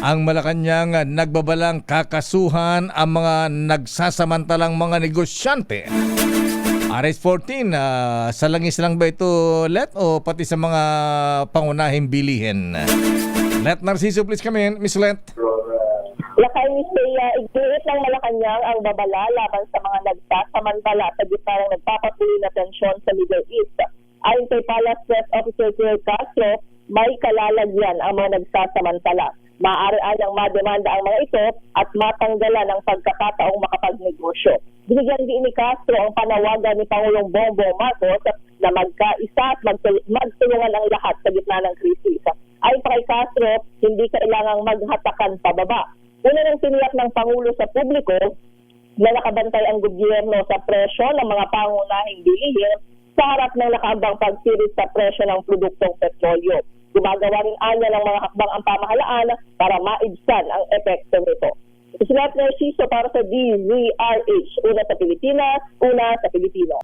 Ang Malacanang nagbabalang kakasuhan ang mga nagsasamantalang mga negosyante. Arrest 14, sa langis lang ba ito, Let, o pati sa mga pangunahing bilihin? Let Narciso, please come in. Miss Let. Lakay ni Shea, iginiit ng Malacanang ang babala laban sa mga nagsasamantala sa gitna ng nagpapatuloy na tensyon sa Middle East. Ayon kay Palace Press Officer Pierre Castro, may kalalagyan ang mga nagsasamantala. Maaari anyang mademanda ang mga ito at matanggalan ng pagkakataong makapagnegosyo. Binigyan din ni Castro ang panawagan ni Pangulong Bongbong Marcos na magkaisa at magtulungan ang lahat sa gitna ng krisis. Ayon pa kay Castro, hindi kailangang maghatakan pababa. Una nang tiniyak ng Pangulo sa publiko na nakabantay ang gobyerno sa presyo ng mga pangunahing bilihin sa harap ng nakaambang pagsiris sa presyo ng produktong petrolyo. Gumagawa rin anya ng mga hakbang ang pamahalaan para maibsan ang epekto nito. Ito si Let Narciso para sa DZRH. Una sa Pilipinas, una sa Pilipino.